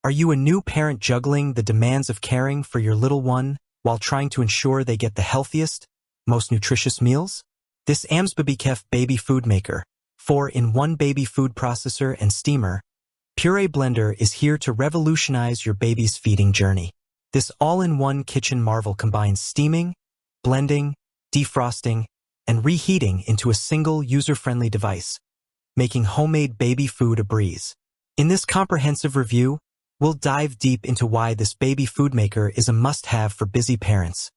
Are you a new parent juggling the demands of caring for your little one while trying to ensure they get the healthiest, most nutritious meals? This Amzbabychef Baby Food Maker, 4-in-1 baby food processor and steamer, Puree blender is here to revolutionize your baby's feeding journey. This all-in-one kitchen marvel combines steaming, blending, defrosting, and reheating into a single user-friendly device, making homemade baby food a breeze. In this comprehensive review, we'll dive deep into why this baby food maker is a must-have for busy parents,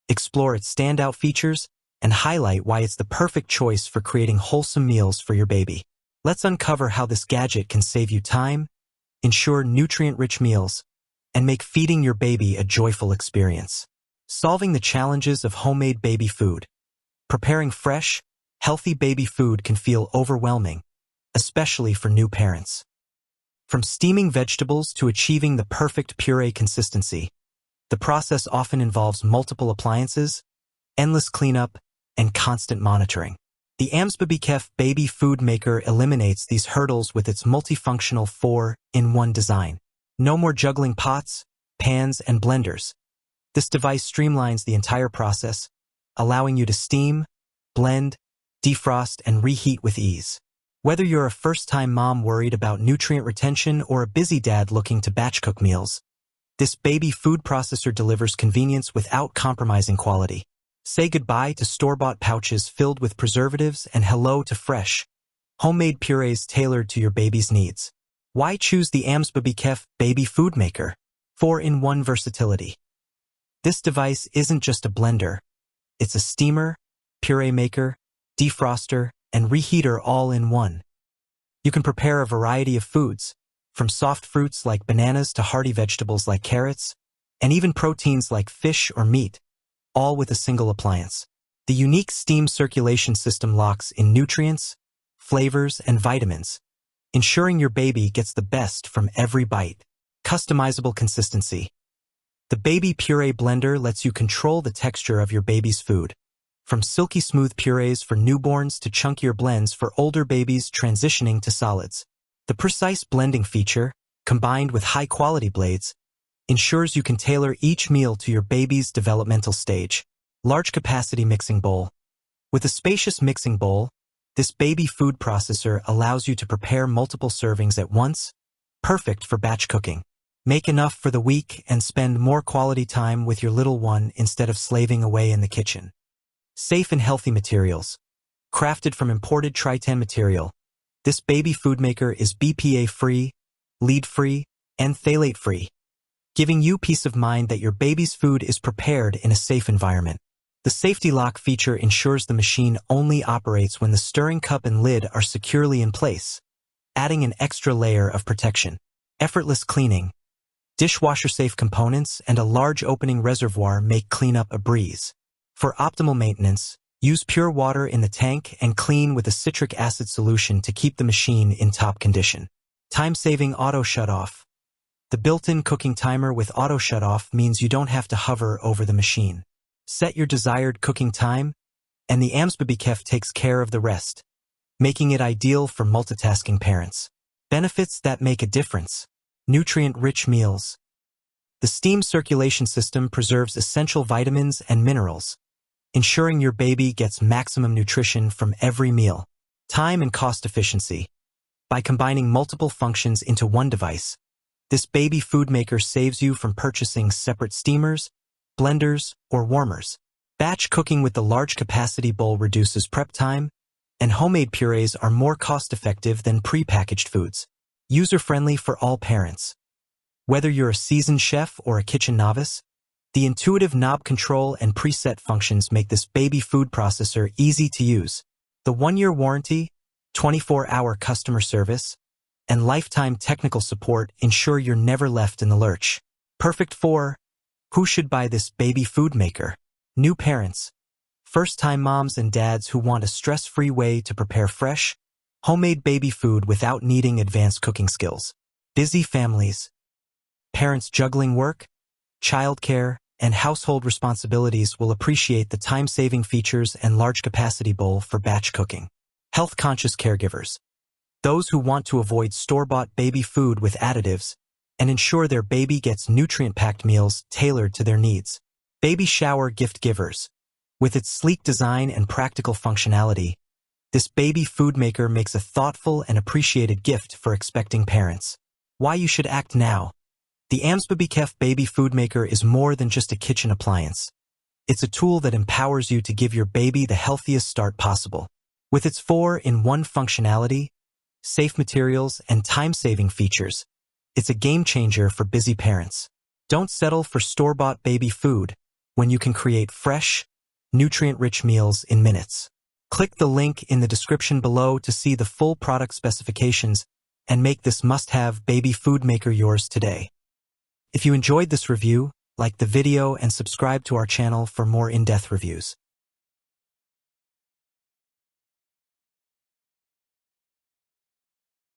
explore its standout features, and highlight why it's the perfect choice for creating wholesome meals for your baby. Let's uncover how this gadget can save you time, ensure nutrient-rich meals, and make feeding your baby a joyful experience. Solving the challenges of homemade baby food. Preparing fresh, healthy baby food can feel overwhelming, especially for new parents. From steaming vegetables to achieving the perfect puree consistency, the process often involves multiple appliances, endless cleanup, and constant monitoring. The Amzbabychef Baby Food Maker eliminates these hurdles with its multifunctional 4-in-1 design. No more juggling pots, pans, and blenders. This device streamlines the entire process, allowing you to steam, blend, defrost, and reheat with ease. Whether you're a first-time mom worried about nutrient retention or a busy dad looking to batch cook meals, this baby food processor delivers convenience without compromising quality. Say goodbye to store-bought pouches filled with preservatives and hello to fresh, homemade purees tailored to your baby's needs. Why choose the Amzbabychef Baby Food Maker? 4-in-1 versatility. This device isn't just a blender. It's a steamer, puree maker, defroster, and reheater all in one. You can prepare a variety of foods, from soft fruits like bananas to hearty vegetables like carrots, and even proteins like fish or meat, all with a single appliance. The unique steam circulation system locks in nutrients, flavors, and vitamins, ensuring your baby gets the best from every bite. Customizable consistency. The Baby Puree Blender lets you control the texture of your baby's food, from silky smooth purees for newborns to chunkier blends for older babies transitioning to solids. The precise blending feature, combined with high-quality blades, ensures you can tailor each meal to your baby's developmental stage. Large capacity mixing bowl. With a spacious mixing bowl, this baby food processor allows you to prepare multiple servings at once, perfect for batch cooking. Make enough for the week and spend more quality time with your little one instead of slaving away in the kitchen. Safe and healthy materials. Crafted from imported Tritan material, this baby food maker is BPA-free, lead-free, and phthalate-free, giving you peace of mind that your baby's food is prepared in a safe environment. The safety lock feature ensures the machine only operates when the stirring cup and lid are securely in place, adding an extra layer of protection. Effortless cleaning. Dishwasher-safe components and a large opening reservoir make cleanup a breeze. For optimal maintenance, use pure water in the tank and clean with a citric acid solution to keep the machine in top condition. Time-saving auto shut-off. The built-in cooking timer with auto shut-off means you don't have to hover over the machine. Set your desired cooking time, and the Amsbabychef takes care of the rest, making it ideal for multitasking parents. Benefits that make a difference. Nutrient-rich meals. The steam circulation system preserves essential vitamins and minerals, ensuring your baby gets maximum nutrition from every meal. Time and cost efficiency. By combining multiple functions into one device, this baby food maker saves you from purchasing separate steamers, blenders, or warmers. Batch cooking with the large capacity bowl reduces prep time, and homemade purees are more cost-effective than pre-packaged foods. User-friendly for all parents. Whether you're a seasoned chef or a kitchen novice, the intuitive knob control and preset functions make this baby food processor easy to use. The 1-year warranty, 24-hour customer service, and lifetime technical support ensure you're never left in the lurch. Perfect for who should buy this baby food maker? New parents, first-time moms and dads who want a stress-free way to prepare fresh, homemade baby food without needing advanced cooking skills. Busy families, parents juggling work, childcare, and household responsibilities will appreciate the time-saving features and large capacity bowl for batch cooking. Health-conscious caregivers, those who want to avoid store-bought baby food with additives, and ensure their baby gets nutrient-packed meals tailored to their needs. Baby Shower Gift Givers. With its sleek design and practical functionality, this baby food maker makes a thoughtful and appreciated gift for expecting parents. Why you should act now. The Amzbabychef Baby Food Maker is more than just a kitchen appliance. It's a tool that empowers you to give your baby the healthiest start possible. With its 4-in-1 functionality, safe materials, and time-saving features, it's a game-changer for busy parents. Don't settle for store-bought baby food when you can create fresh, nutrient-rich meals in minutes. Click the link in the description below to see the full product specifications and make this must-have baby food maker yours today. If you enjoyed this review, like the video and subscribe to our channel for more in-depth reviews.